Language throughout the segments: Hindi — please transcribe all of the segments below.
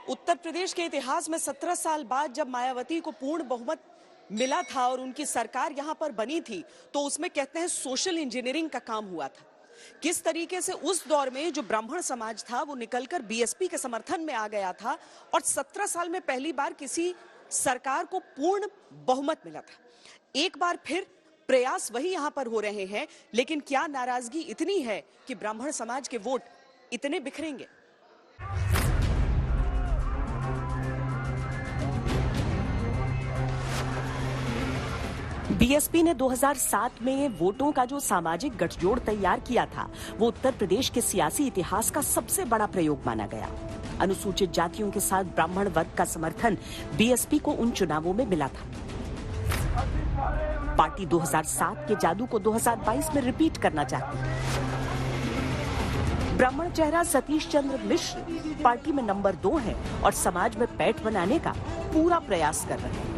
उत्तर प्रदेश के इतिहास में 17 साल बाद जब मायावती को पूर्ण बहुमत मिला था और उनकी सरकार यहां पर बनी थी, तो उसमें कहते हैं सोशल इंजीनियरिंग का काम हुआ था। किस तरीके से उस दौर में जो ब्राह्मण समाज था वो निकलकर बीएसपी के समर्थन में आ गया था और 17 साल में पहली बार किसी सरकार को पूर्ण बहुमत मिला था। एक बार फिर प्रयास वही यहां पर हो रहे हैं, लेकिन क्या नाराजगी इतनी है कि ब्राह्मण समाज के वोट इतने बिखरेंगे? बीएसपी ने 2007 में वोटों का जो सामाजिक गठजोड़ तैयार किया था, वो उत्तर प्रदेश के सियासी इतिहास का सबसे बड़ा प्रयोग माना गया। अनुसूचित जातियों के साथ ब्राह्मण वर्ग का समर्थन बीएसपी को उन चुनावों में मिला था। पार्टी 2007 के जादू को 2022 में रिपीट करना चाहती है। ब्राह्मण चेहरा सतीश चंद्र मिश्र पार्टी में नंबर 2 है और समाज में पैठ बनाने का पूरा प्रयास कर रहे हैं।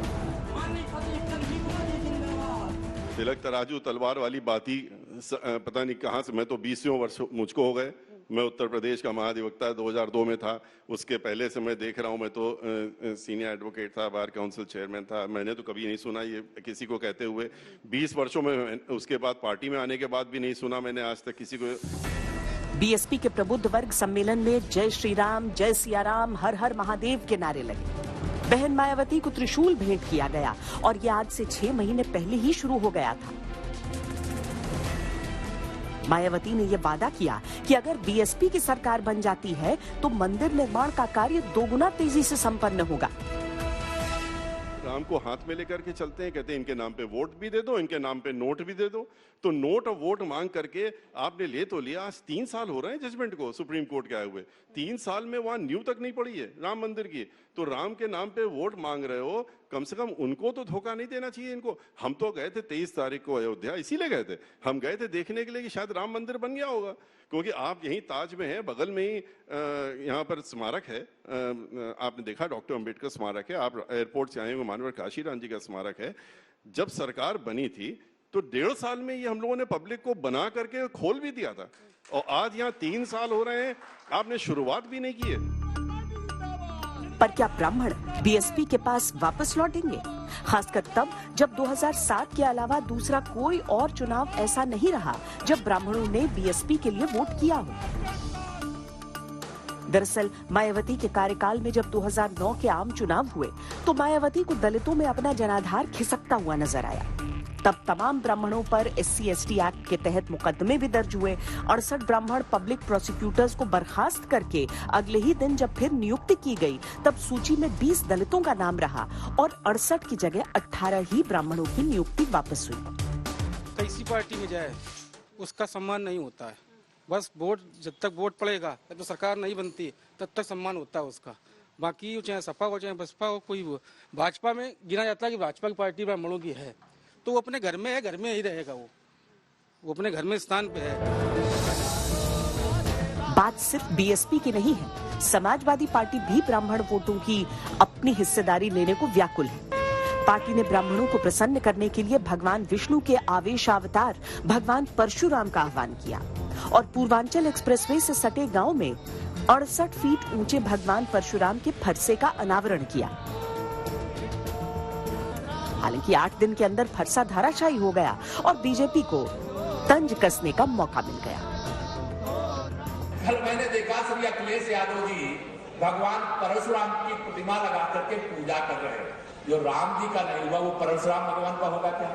तिलक तराजू तलवार वाली बात ही पता नहीं कहां से, मैं तो 20वें वर्ष मुझको हो गए। मैं उत्तर प्रदेश का महाधिवक्ता 2002 में था, उसके पहले से मैं देख रहा हूं। मैं तो सीनियर एडवोकेट था, बार काउंसिल चेयरमैन था। मैंने तो कभी नहीं सुना ये किसी को कहते हुए 20 वर्षों में। उसके बाद पार्टी में आने के बाद भी नहीं सुना मैंने आज तक किसी को। बीएसपी के प्रबुद्ध वर्ग सम्मेलन में जय श्री राम, जय सिया राम, हर हर महादेव के नारे लगे। बहन मायावती को त्रिशूल भेंट किया गया और यह आज से 6 महीने पहले ही शुरू हो गया था। मायावती ने यह वादा किया कि अगर बीएसपी की सरकार बन जाती है तो मंदिर निर्माण का कार्य 2 गुना तेजी से संपन्न होगा। राम को हाथ में लेकर के चलते हैं, कहते हैं इनके नाम पे वोट भी दे दो, इनके नाम पे नोट भी दे दो। तो नोट और वोट मांग करके आपने ले तो लिया। आज 3 साल हो रहे हैं जजमेंट को सुप्रीम कोर्ट के आए हुए। 3 साल में वहां नींव तक नहीं पड़ी है राम मंदिर की। तो राम के नाम पे वोट मांग रहे हो, कम से कम उनको तो धोखा नहीं देना चाहिए इनको। हम तो गए थे 23 तारीख को अयोध्या, इसीलिए गए थे। हम गए थे देखने के लिए कि शायद राम मंदिर बन गया होगा, क्योंकि आप यहीं ताज में हैं, बगल में ही यहाँ पर स्मारक है। आपने देखा डॉक्टर अंबेडकर स्मारक है, आप एयरपोर्ट से आए हुए मानवर काशीराम जी का स्मारक है। जब सरकार बनी थी तो 1.5 साल में ये हम लोगों ने पब्लिक को बना करके खोल भी दिया था, और आज यहाँ 3 साल हो रहे हैं, आपने शुरुआत भी नहीं की है। पर क्या ब्राह्मण बीएसपी के पास वापस लौटेंगे? खासकर तब जब 2007 के अलावा दूसरा कोई और चुनाव ऐसा नहीं रहा जब ब्राह्मणों ने बीएसपी के लिए वोट किया हो। दरअसल मायावती के कार्यकाल में जब 2009 के आम चुनाव हुए तो मायावती को दलितों में अपना जनाधार खिसकता हुआ नजर आया। तब तमाम ब्राह्मणों पर SC/ST एक्ट के तहत मुकदमे भी दर्ज हुए। 68 ब्राह्मण पब्लिक प्रोसिक्यूटर्स को बर्खास्त करके अगले ही दिन जब फिर नियुक्ति की गई, तब सूची में 20 दलितों का नाम रहा और 68 की जगह 18 ही ब्राह्मणों की नियुक्ति वापस हुई। कैसी पार्टी में जाए उसका सम्मान नहीं होता है। बस वोट, जब तक वोट पड़ेगा तब तो सरकार नहीं बनती, तब तक सम्मान होता है उसका। बाकी चाहे सपा हो चाहे बसपा हो, कोई भाजपा में गिना जाता है कि भाजपा की पार्टी ब्राह्मणों की है, तो वो अपने घर में है, घर में ही रहेगा। वो अपने घर में स्थान पे है। बात सिर्फ बीएसपी की नहीं है, समाजवादी पार्टी भी ब्राह्मण वोटों की अपनी हिस्सेदारी लेने को व्याकुल है। पार्टी ने ब्राह्मणों को प्रसन्न करने के लिए भगवान विष्णु के आवेश अवतार भगवान परशुराम का आह्वान किया और पूर्वांचल एक्सप्रेसवे से सटे गांव में 68 फीट ऊंचे भगवान परशुराम के फरसे का अनावरण किया। हालांकि 8 दिन के अंदर फरसा धाराशायी हो गया और बीजेपी को तंज कसने का मौका मिल गया। कल मैंने देखा श्री अखिलेश यादव जी भगवान परशुराम की प्रतिमा लगा करके पूजा कर रहे हैं। जो राम जी का नहीं हुआ वो परशुराम भगवान का होगा क्या?